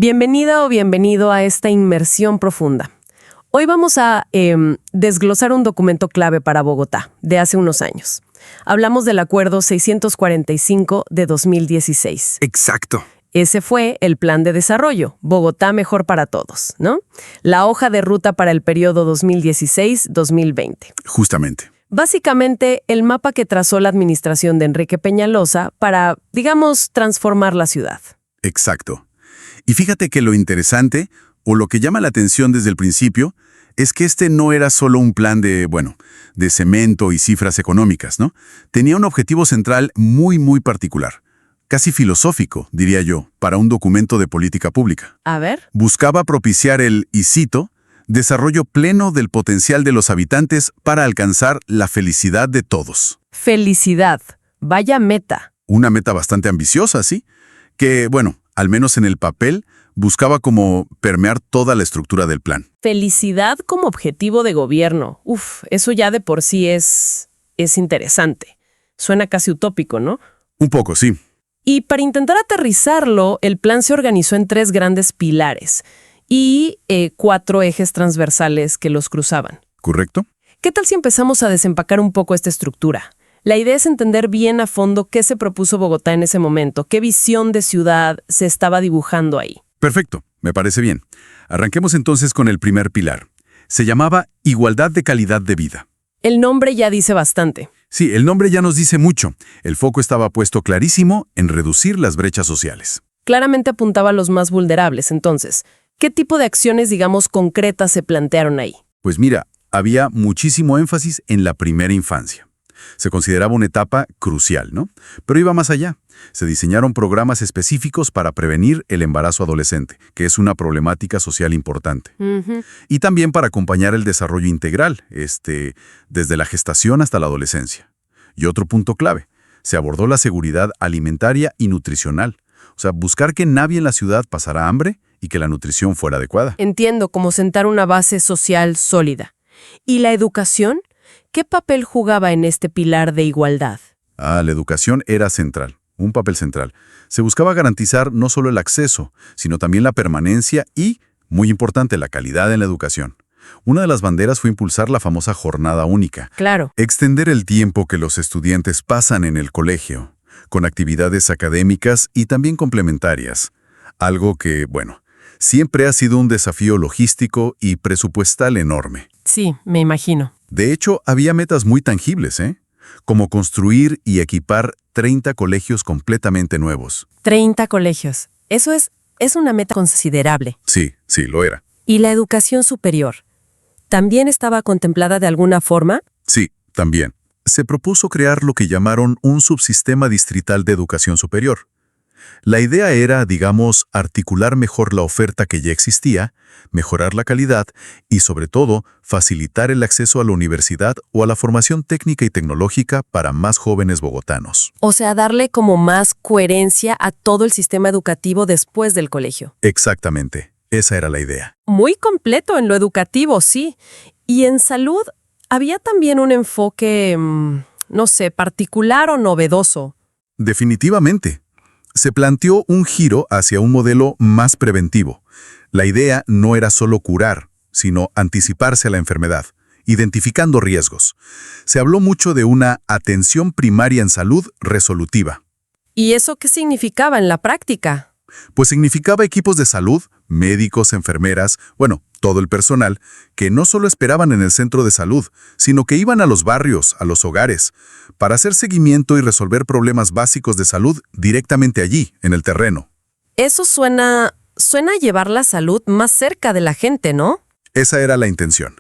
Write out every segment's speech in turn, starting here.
Bienvenida o bienvenido a esta inmersión profunda. Hoy vamos a desglosar un documento clave para Bogotá, de hace unos años. Hablamos del Acuerdo 645 de 2016. Exacto. Ese fue el Plan de Desarrollo, Bogotá Mejor para Todos, ¿no? La hoja de ruta para el periodo 2016-2020. Justamente. Básicamente, el mapa que trazó la administración de Enrique Peñalosa para, digamos, transformar la ciudad. Exacto. Y fíjate que lo interesante, o lo que llama la atención desde el principio, es que este no era solo un plan de cemento y cifras económicas, ¿no? Tenía un objetivo central muy particular, casi filosófico, diría yo, para un documento de política pública. A ver. Buscaba propiciar el, y cito, desarrollo pleno del potencial de los habitantes para alcanzar la felicidad de todos. Felicidad. Vaya meta. Una meta bastante ambiciosa, ¿sí? Que, al menos en el papel, buscaba como permear toda la estructura del plan. Felicidad como objetivo de gobierno. Eso ya de por sí es interesante. Suena casi utópico, ¿no? Un poco, sí. Y para intentar aterrizarlo, el plan se organizó en 3 grandes pilares y 4 ejes transversales que los cruzaban. ¿Correcto? ¿Qué tal si empezamos a desempacar un poco esta estructura? La idea es entender bien a fondo qué se propuso Bogotá en ese momento, qué visión de ciudad se estaba dibujando ahí. Perfecto, me parece bien. Arranquemos entonces con el primer pilar. Se llamaba Igualdad de Calidad de Vida. El nombre ya dice bastante. Sí, el nombre ya nos dice mucho. El foco estaba puesto clarísimo en reducir las brechas sociales. Claramente apuntaba a los más vulnerables, entonces. ¿Qué tipo de acciones, digamos, concretas se plantearon ahí? Pues mira, había muchísimo énfasis en la primera infancia. Se consideraba una etapa crucial, ¿no? Pero iba más allá. Se diseñaron programas específicos para prevenir el embarazo adolescente, que es una problemática social importante. Y también para acompañar el desarrollo integral, desde la gestación hasta la adolescencia. Y otro punto clave, se abordó la seguridad alimentaria y nutricional. O sea, buscar que nadie en la ciudad pasara hambre y que la nutrición fuera adecuada. Entiendo, como sentar una base social sólida. ¿Y la educación? ¿Qué papel jugaba en este pilar de igualdad? La educación era central, un papel central. Se buscaba garantizar no solo el acceso, sino también la permanencia y, muy importante, la calidad en la educación. Una de las banderas fue impulsar la famosa jornada única. Claro. Extender el tiempo que los estudiantes pasan en el colegio, con actividades académicas y también complementarias. Algo que, siempre ha sido un desafío logístico y presupuestal enorme. Sí, me imagino. De hecho, había metas muy tangibles, como construir y equipar 30 colegios completamente nuevos. 30 colegios. Eso es una meta considerable. Sí, lo era. ¿Y la educación superior? ¿También estaba contemplada de alguna forma? Sí, también. Se propuso crear lo que llamaron un subsistema distrital de educación superior. La idea era, articular mejor la oferta que ya existía, mejorar la calidad y, sobre todo, facilitar el acceso a la universidad o a la formación técnica y tecnológica para más jóvenes bogotanos. O sea, darle como más coherencia a todo el sistema educativo después del colegio. Exactamente, esa era la idea. Muy completo en lo educativo, sí. Y en salud, había también un enfoque, particular o novedoso. Definitivamente. Se planteó un giro hacia un modelo más preventivo. La idea no era solo curar, sino anticiparse a la enfermedad, identificando riesgos. Se habló mucho de una atención primaria en salud resolutiva. ¿Y eso qué significaba en la práctica? Pues significaba equipos de salud, médicos, enfermeras, todo el personal, que no solo esperaban en el centro de salud, sino que iban a los barrios, a los hogares, para hacer seguimiento y resolver problemas básicos de salud directamente allí, en el terreno. Eso suena a llevar la salud más cerca de la gente, ¿no? Esa era la intención.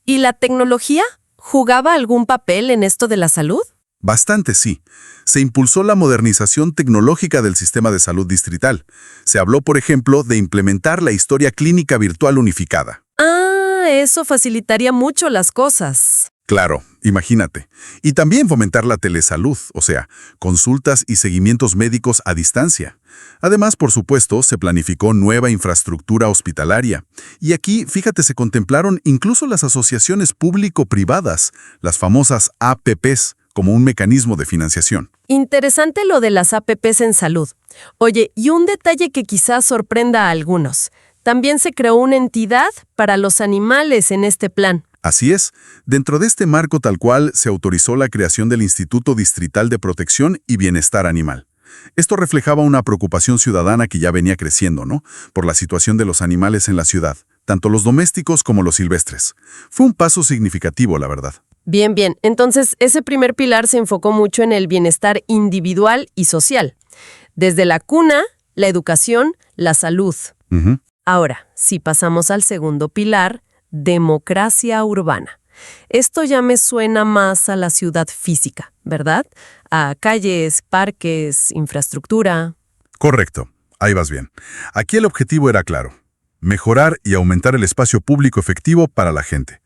¿Y la tecnología? ¿Jugaba algún papel en esto de la salud? Bastante, sí. Se impulsó la modernización tecnológica del sistema de salud distrital. Se habló, por ejemplo, de implementar la historia clínica virtual unificada. Eso facilitaría mucho las cosas. Claro, imagínate. Y también fomentar la telesalud, o sea, consultas y seguimientos médicos a distancia. Además, por supuesto, se planificó nueva infraestructura hospitalaria. Y aquí, fíjate, se contemplaron incluso las asociaciones público-privadas, las famosas APPs, como un mecanismo de financiación. Interesante lo de las APPs en salud. Oye, y un detalle que quizás sorprenda a algunos. También se creó una entidad para los animales en este plan. Así es, dentro de este marco tal cual se autorizó la creación del Instituto Distrital de Protección y Bienestar Animal. Esto reflejaba una preocupación ciudadana que ya venía creciendo, ¿no? Por la situación de los animales en la ciudad, tanto los domésticos como los silvestres. Fue un paso significativo, la verdad. Bien, bien. Entonces, ese primer pilar se enfocó mucho en el bienestar individual y social. Desde la cuna, la educación, la salud. Ujú. Ahora, si pasamos al segundo pilar, democracia urbana. Esto ya me suena más a la ciudad física, ¿verdad? A calles, parques, infraestructura. Correcto, ahí vas bien. Aquí el objetivo era claro: mejorar y aumentar el espacio público efectivo para la gente.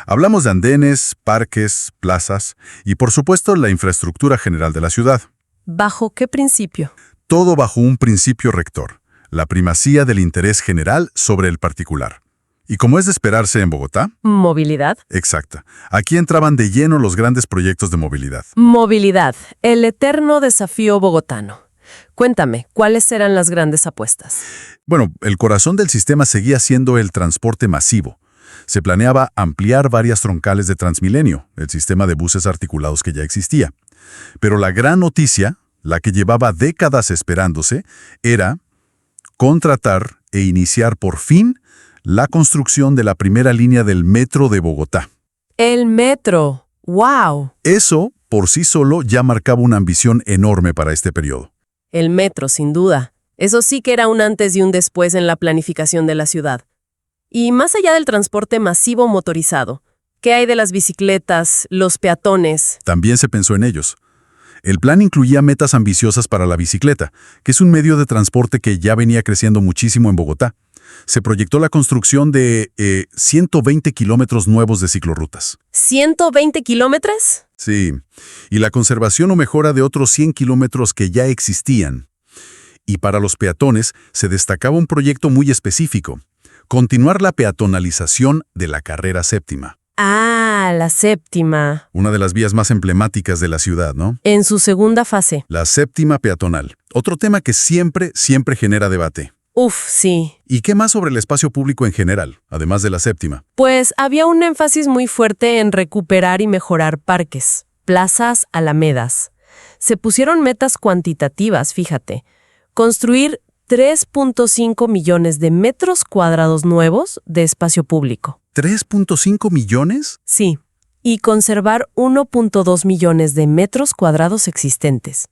Hablamos de andenes, parques, plazas y, por supuesto, la infraestructura general de la ciudad. ¿Bajo qué principio? Todo bajo un principio rector: la primacía del interés general sobre el particular. Y como es de esperarse en Bogotá, Movilidad. exacta, aquí entraban de lleno los grandes proyectos de movilidad. Movilidad, el eterno desafío bogotano. Cuéntame, ¿cuáles eran las grandes apuestas? Bueno, el corazón del sistema seguía siendo el transporte masivo. Se planeaba ampliar varias troncales de Transmilenio, el sistema de buses articulados que ya existía. Pero la gran noticia, la que llevaba décadas esperándose, era contratar e iniciar por fin la construcción de la primera línea del metro de Bogotá. El metro. ¡Wow! Eso, por sí solo, ya marcaba una ambición enorme para este periodo. El metro, sin duda. Eso sí que era un antes y un después en la planificación de la ciudad. Y más allá del transporte masivo motorizado, ¿qué hay de las bicicletas, los peatones? También se pensó en ellos. El plan incluía metas ambiciosas para la bicicleta, que es un medio de transporte que ya venía creciendo muchísimo en Bogotá. Se proyectó la construcción de 120 kilómetros nuevos de ciclorrutas. ¿120 kilómetros? Sí, y la conservación o mejora de otros 100 kilómetros que ya existían. Y para los peatones se destacaba un proyecto muy específico: continuar la peatonalización de la carrera séptima. Ah, la séptima. Una de las vías más emblemáticas de la ciudad, ¿no? En su segunda fase. La séptima peatonal. Otro tema que siempre genera debate. Uf, sí. ¿Y qué más sobre el espacio público en general, además de la séptima? Pues había un énfasis muy fuerte en recuperar y mejorar parques, plazas, alamedas. Se pusieron metas cuantitativas, fíjate. Construir 3.5 millones de metros cuadrados nuevos de espacio público. ¿3.5 millones? Sí. Y conservar 1.2 millones de metros cuadrados existentes.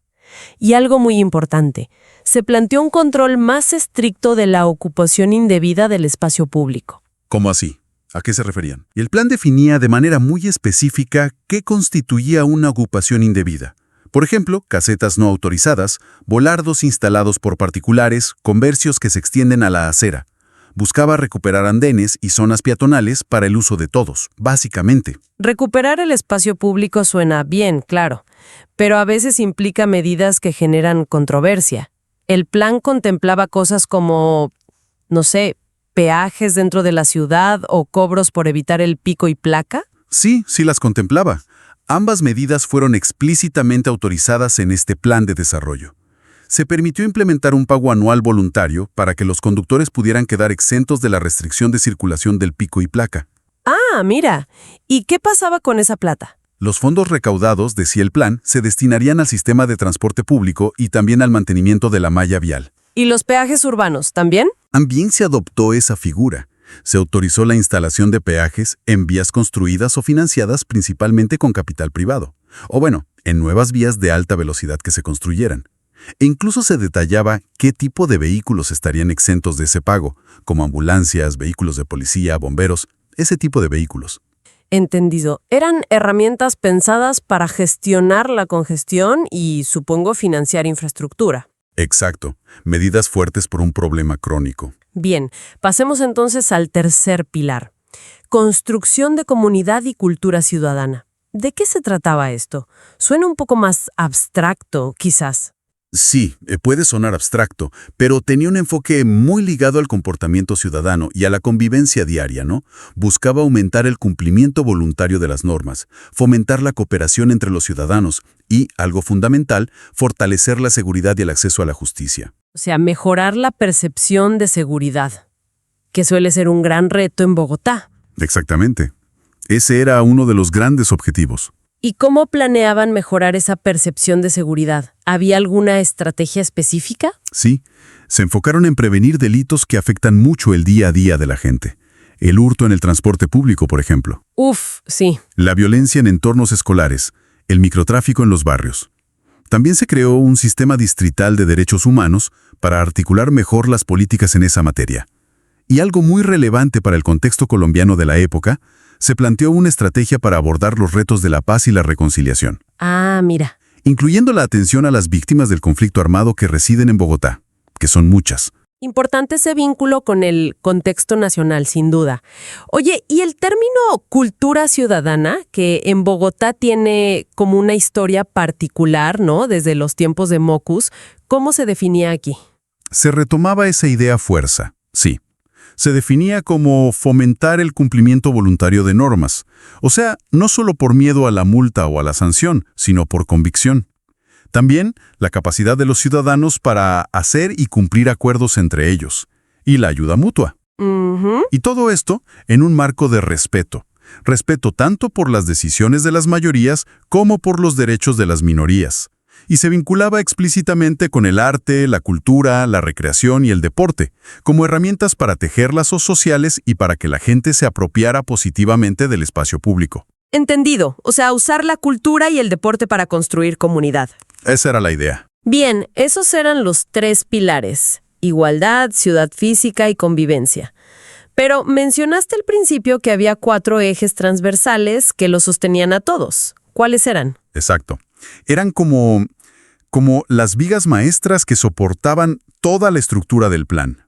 Y algo muy importante, se planteó un control más estricto de la ocupación indebida del espacio público. ¿Cómo así? ¿A qué se referían? Y el plan definía de manera muy específica qué constituía una ocupación indebida. Por ejemplo, casetas no autorizadas, volardos instalados por particulares, comercios que se extienden a la acera. Buscaba recuperar andenes y zonas peatonales para el uso de todos, básicamente. Recuperar el espacio público suena bien, claro, pero a veces implica medidas que generan controversia. El plan contemplaba cosas como, no sé, peajes dentro de la ciudad o cobros por evitar el pico y placa. Sí las contemplaba. Ambas medidas fueron explícitamente autorizadas en este plan de desarrollo. Se permitió implementar un pago anual voluntario para que los conductores pudieran quedar exentos de la restricción de circulación del pico y placa. Ah, mira. ¿Y qué pasaba con esa plata? Los fondos recaudados, decía el plan, se destinarían al sistema de transporte público y también al mantenimiento de la malla vial. ¿Y los peajes urbanos también? También se adoptó esa figura. Se autorizó la instalación de peajes en vías construidas o financiadas principalmente con capital privado, o bueno, en nuevas vías de alta velocidad que se construyeran. E incluso se detallaba qué tipo de vehículos estarían exentos de ese pago, como ambulancias, vehículos de policía, bomberos, ese tipo de vehículos. Entendido. Eran herramientas pensadas para gestionar la congestión y, supongo, financiar infraestructura. Exacto. Medidas fuertes por un problema crónico. Bien, pasemos entonces al tercer pilar. Construcción de comunidad y cultura ciudadana. ¿De qué se trataba esto? Suena un poco más abstracto, quizás. Sí, puede sonar abstracto, pero tenía un enfoque muy ligado al comportamiento ciudadano y a la convivencia diaria, ¿no? Buscaba aumentar el cumplimiento voluntario de las normas, fomentar la cooperación entre los ciudadanos y, algo fundamental, fortalecer la seguridad y el acceso a la justicia. O sea, mejorar la percepción de seguridad, que suele ser un gran reto en Bogotá. Exactamente. Ese era uno de los grandes objetivos. ¿Y cómo planeaban mejorar esa percepción de seguridad? ¿Había alguna estrategia específica? Sí, se enfocaron en prevenir delitos que afectan mucho el día a día de la gente. El hurto en el transporte público, por ejemplo. Uf, sí. La violencia en entornos escolares, el microtráfico en los barrios. También se creó un sistema distrital de derechos humanos para articular mejor las políticas en esa materia. Y algo muy relevante para el contexto colombiano de la época, se planteó una estrategia para abordar los retos de la paz y la reconciliación, Ah, mira. incluyendo la atención a las víctimas del conflicto armado que residen en Bogotá, que son muchas. Importante ese vínculo con el contexto nacional, sin duda. Oye, ¿y el término cultura ciudadana, que en Bogotá tiene como una historia particular, ¿no? Desde los tiempos de Mockus, ¿cómo se definía aquí? Se retomaba esa idea a fuerza, sí. Se definía como fomentar el cumplimiento voluntario de normas, o sea, no solo por miedo a la multa o a la sanción, sino por convicción. También la capacidad de los ciudadanos para hacer y cumplir acuerdos entre ellos, y la ayuda mutua. Ujú. Y todo esto en un marco de respeto. Respeto tanto por las decisiones de las mayorías como por los derechos de las minorías. Y se vinculaba explícitamente con el arte, la cultura, la recreación y el deporte, como herramientas para tejer lazos sociales y para que la gente se apropiara positivamente del espacio público. Entendido. O sea, usar la cultura y el deporte para construir comunidad. Esa era la idea. Bien, esos eran los 3 pilares: igualdad, ciudad física y convivencia. Pero mencionaste al principio que había 4 ejes transversales que los sostenían a todos. ¿Cuáles eran? Exacto. Eran como las vigas maestras que soportaban toda la estructura del plan.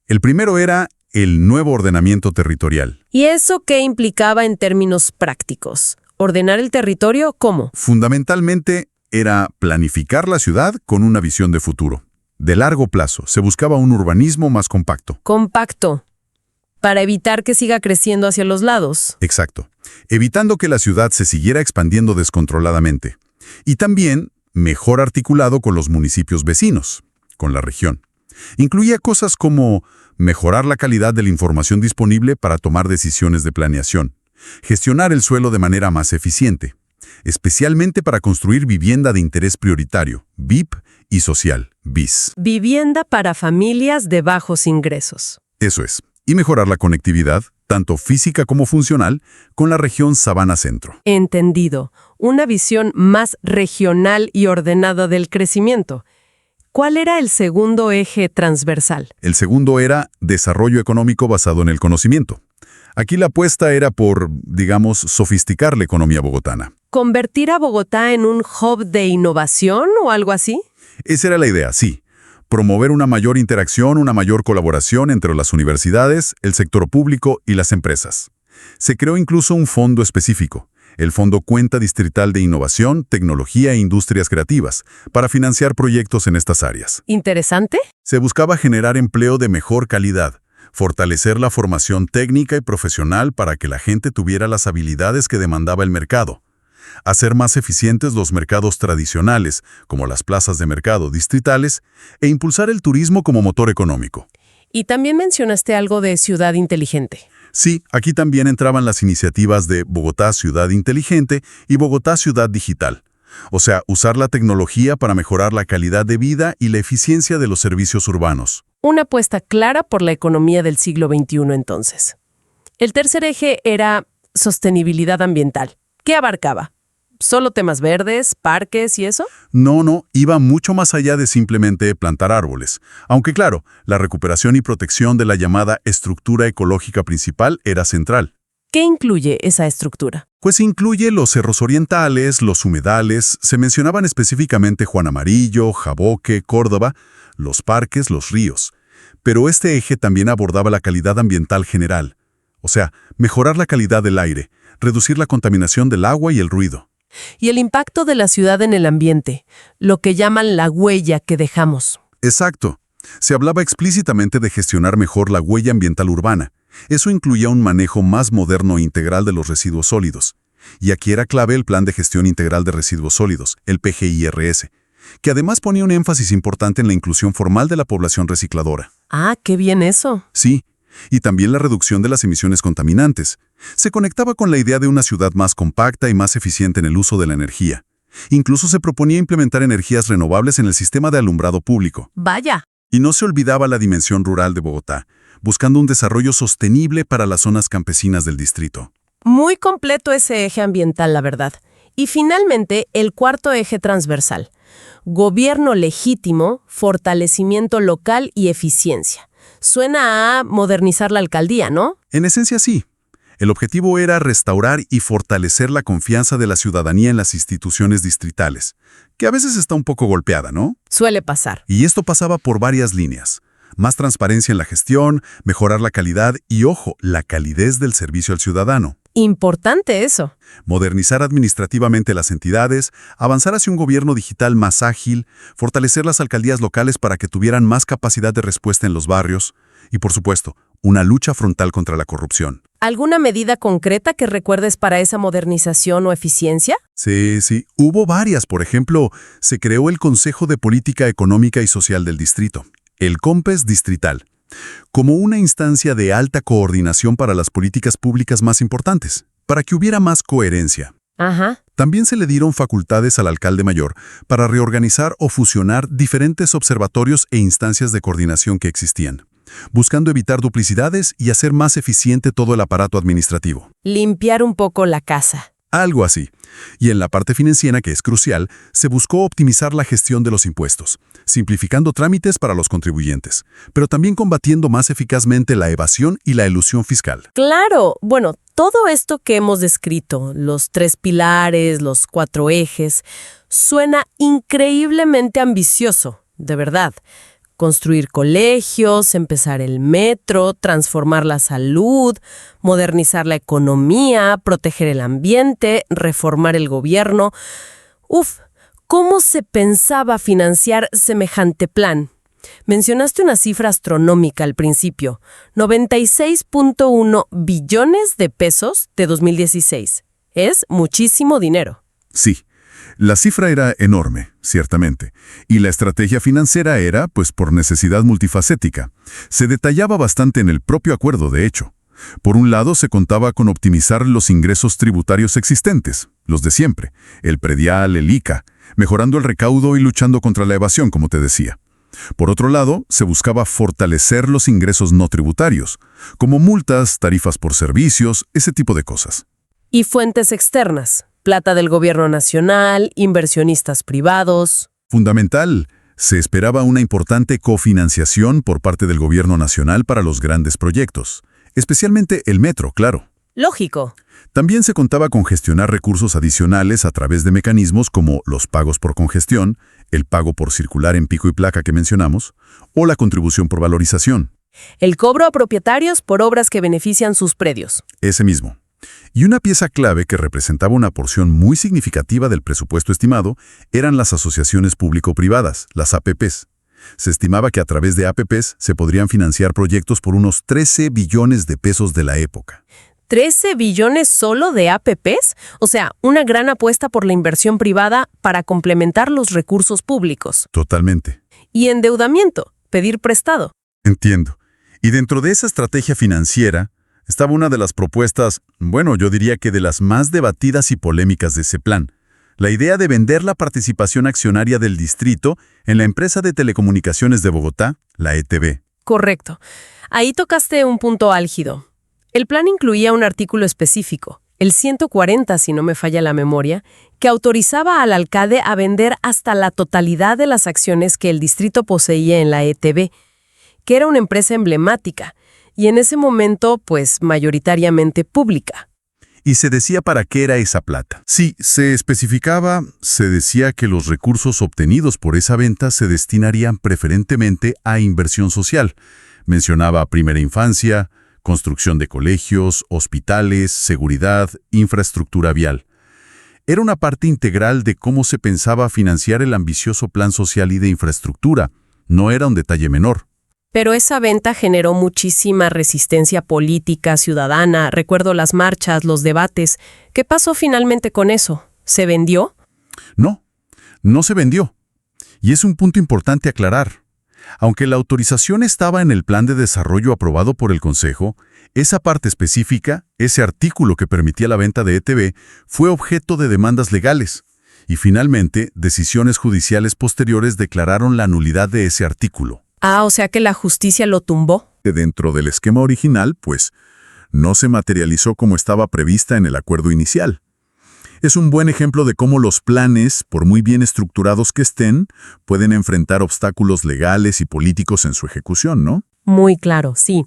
El primero era el nuevo ordenamiento territorial. ¿Y eso qué implicaba en términos prácticos? ¿Ordenar el territorio? ¿Cómo? Fundamentalmente era planificar la ciudad con una visión de futuro. De largo plazo, se buscaba un urbanismo más compacto. Compacto. Para evitar que siga creciendo hacia los lados. Exacto. Evitando que la ciudad se siguiera expandiendo descontroladamente. Y también mejor articulado con los municipios vecinos, con la región. Incluía cosas como mejorar la calidad de la información disponible para tomar decisiones de planeación, gestionar el suelo de manera más eficiente, especialmente para construir vivienda de interés prioritario, VIP, y social, BIS. Vivienda para familias de bajos ingresos. Eso es. Y mejorar la conectividad, tanto física como funcional, con la región Sabana Centro. Entendido. Una visión más regional y ordenada del crecimiento. ¿Cuál era el segundo eje transversal? El segundo era desarrollo económico basado en el conocimiento. Aquí la apuesta era por, digamos, sofisticar la economía bogotana. ¿Convertir a Bogotá en un hub de innovación o algo así? Esa era la idea, sí. Promover una mayor interacción, una mayor colaboración entre las universidades, el sector público y las empresas. Se creó incluso un fondo específico, el Fondo Cuenta Distrital de Innovación, Tecnología e Industrias Creativas, para financiar proyectos en estas áreas. ¿Interesante? Se buscaba generar empleo de mejor calidad, fortalecer la formación técnica y profesional para que la gente tuviera las habilidades que demandaba el mercado, hacer más eficientes los mercados tradicionales, como las plazas de mercado distritales, e impulsar el turismo como motor económico. Y también mencionaste algo de ciudad inteligente. Sí, aquí también entraban las iniciativas de Bogotá Ciudad Inteligente y Bogotá Ciudad Digital. O sea, usar la tecnología para mejorar la calidad de vida y la eficiencia de los servicios urbanos. Una apuesta clara por la economía del siglo XXI entonces. El tercer eje era sostenibilidad ambiental. ¿Qué abarcaba? ¿Solo temas verdes, parques y eso? No, iba mucho más allá de simplemente plantar árboles. Aunque claro, la recuperación y protección de la llamada estructura ecológica principal era central. ¿Qué incluye esa estructura? Pues incluye los cerros orientales, los humedales, se mencionaban específicamente Juan Amarillo, Jaboque, Córdoba, los parques, los ríos. Pero este eje también abordaba la calidad ambiental general. O sea, mejorar la calidad del aire, reducir la contaminación del agua y el ruido. Y el impacto de la ciudad en el ambiente, lo que llaman la huella que dejamos. Exacto. Se hablaba explícitamente de gestionar mejor la huella ambiental urbana. Eso incluía un manejo más moderno e integral de los residuos sólidos. Y aquí era clave el Plan de Gestión Integral de Residuos Sólidos, el PGIRS, que además ponía un énfasis importante en la inclusión formal de la población recicladora. Ah, qué bien eso. Sí, y también la reducción de las emisiones contaminantes. Se conectaba con la idea de una ciudad más compacta y más eficiente en el uso de la energía. Incluso se proponía implementar energías renovables en el sistema de alumbrado público. Vaya. Y no se olvidaba la dimensión rural de Bogotá, buscando un desarrollo sostenible para las zonas campesinas del distrito. Muy completo ese eje ambiental, la verdad. Y finalmente, el cuarto eje transversal. Gobierno legítimo, fortalecimiento local y eficiencia. Suena a modernizar la alcaldía, ¿no? En esencia, sí. El objetivo era restaurar y fortalecer la confianza de la ciudadanía en las instituciones distritales, que a veces está un poco golpeada, ¿no? Suele pasar. Y esto pasaba por varias líneas. Más transparencia en la gestión, mejorar la calidad y, ojo, la calidez del servicio al ciudadano. Importante eso. Modernizar administrativamente las entidades, avanzar hacia un gobierno digital más ágil, fortalecer las alcaldías locales para que tuvieran más capacidad de respuesta en los barrios y, por supuesto, una lucha frontal contra la corrupción. ¿Alguna medida concreta que recuerdes para esa modernización o eficiencia? Sí. Hubo varias. Por ejemplo, se creó el Consejo de Política Económica y Social del Distrito, el COMPES Distrital, como una instancia de alta coordinación para las políticas públicas más importantes, para que hubiera más coherencia. Ajá. También se le dieron facultades al alcalde mayor para reorganizar o fusionar diferentes observatorios e instancias de coordinación que existían, buscando evitar duplicidades y hacer más eficiente todo el aparato administrativo. Limpiar un poco la casa. Algo así. Y en la parte financiera, que es crucial, se buscó optimizar la gestión de los impuestos, simplificando trámites para los contribuyentes, pero también combatiendo más eficazmente la evasión y la elusión fiscal. Claro, bueno, todo esto que hemos descrito, los 3 pilares, los 4 ejes, suena increíblemente ambicioso, de verdad. Construir colegios, empezar el metro, transformar la salud, modernizar la economía, proteger el ambiente, reformar el gobierno. Uf, ¿cómo se pensaba financiar semejante plan? Mencionaste una cifra astronómica al principio, 96.1 billones de pesos de 2016. Es muchísimo dinero. Sí. La cifra era enorme, ciertamente, y la estrategia financiera era, pues, por necesidad multifacética. Se detallaba bastante en el propio acuerdo, de hecho. Por un lado, se contaba con optimizar los ingresos tributarios existentes, los de siempre, el predial, el ICA, mejorando el recaudo y luchando contra la evasión, como te decía. Por otro lado, se buscaba fortalecer los ingresos no tributarios, como multas, tarifas por servicios, ese tipo de cosas. Y fuentes externas. Plata del gobierno nacional, inversionistas privados. Fundamental, se esperaba una importante cofinanciación por parte del gobierno nacional para los grandes proyectos, especialmente el metro, claro. Lógico. También se contaba con gestionar recursos adicionales a través de mecanismos como los pagos por congestión, el pago por circular en pico y placa que mencionamos, o la contribución por valorización. El cobro a propietarios por obras que benefician sus predios. Ese mismo. Y una pieza clave que representaba una porción muy significativa del presupuesto estimado eran las asociaciones público-privadas, las APPs. Se estimaba que a través de APPs se podrían financiar proyectos por unos 13 billones de pesos de la época. ¿13 billones solo de APPs? O sea, una gran apuesta por la inversión privada para complementar los recursos públicos. Totalmente. Y endeudamiento, pedir prestado. Entiendo. Y dentro de esa estrategia financiera estaba una de las propuestas, bueno, yo diría que de las más debatidas y polémicas de ese plan, la idea de vender la participación accionaria del distrito en la empresa de telecomunicaciones de Bogotá, la ETB. Correcto. Ahí tocaste un punto álgido. El plan incluía un artículo específico, el 140, si no me falla la memoria, que autorizaba al alcalde a vender hasta la totalidad de las acciones que el distrito poseía en la ETB, que era una empresa emblemática, y en ese momento, pues, mayoritariamente pública. Y se decía para qué era esa plata. Sí, se especificaba, se decía que los recursos obtenidos por esa venta se destinarían preferentemente a inversión social. Mencionaba primera infancia, construcción de colegios, hospitales, seguridad, infraestructura vial. Era una parte integral de cómo se pensaba financiar el ambicioso plan social y de infraestructura. No era un detalle menor. Pero esa venta generó muchísima resistencia política, ciudadana. Recuerdo las marchas, los debates. ¿Qué pasó finalmente con eso? ¿Se vendió? No, no se vendió. Y es un punto importante aclarar. Aunque la autorización estaba en el plan de desarrollo aprobado por el Consejo, esa parte específica, ese artículo que permitía la venta de ETB, fue objeto de demandas legales. Y finalmente, decisiones judiciales posteriores declararon la nulidad de ese artículo. O sea que la justicia lo tumbó. Dentro del esquema original, pues, no se materializó como estaba prevista en el acuerdo inicial. Es un buen ejemplo de cómo los planes, por muy bien estructurados que estén, pueden enfrentar obstáculos legales y políticos en su ejecución, ¿no? Muy claro, sí.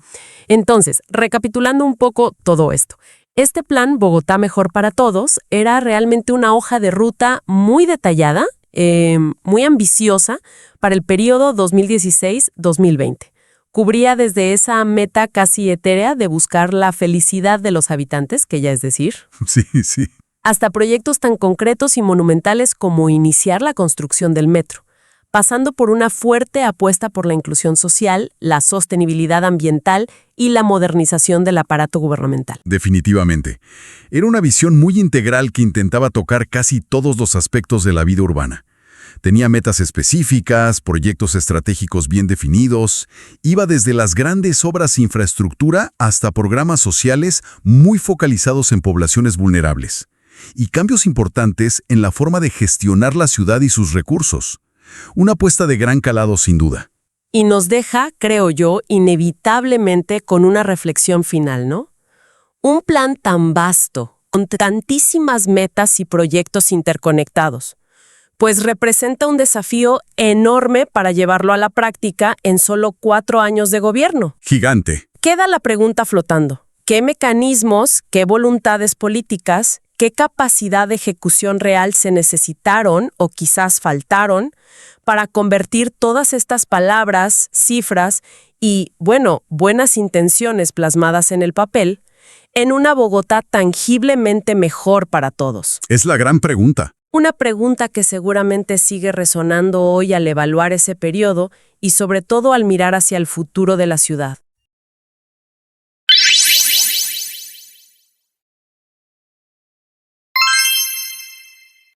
Entonces, recapitulando un poco todo esto. Este plan Bogotá Mejor para Todos era realmente una hoja de ruta muy detallada, muy ambiciosa para el periodo 2016-2020. Cubría desde esa meta casi etérea de buscar la felicidad de los habitantes, que ya es decir, Sí, sí. hasta proyectos tan concretos y monumentales como iniciar la construcción del metro, pasando por una fuerte apuesta por la inclusión social, la sostenibilidad ambiental y la modernización del aparato gubernamental. Definitivamente. Era una visión muy integral que intentaba tocar casi todos los aspectos de la vida urbana. Tenía metas específicas, proyectos estratégicos bien definidos, iba desde las grandes obras de infraestructura hasta programas sociales muy focalizados en poblaciones vulnerables. Y cambios importantes en la forma de gestionar la ciudad y sus recursos. Una apuesta de gran calado sin duda. Y nos deja, creo yo, inevitablemente con una reflexión final, ¿no? Un plan tan vasto, con tantísimas metas y proyectos interconectados, pues representa un desafío enorme para llevarlo a la práctica en solo 4 años de gobierno. Gigante. Queda la pregunta flotando. ¿Qué mecanismos, qué voluntades políticas, qué capacidad de ejecución real se necesitaron o quizás faltaron para convertir todas estas palabras, cifras y, buenas intenciones plasmadas en el papel en una Bogotá tangiblemente mejor para todos? Es la gran pregunta. Una pregunta que seguramente sigue resonando hoy al evaluar ese periodo y sobre todo al mirar hacia el futuro de la ciudad.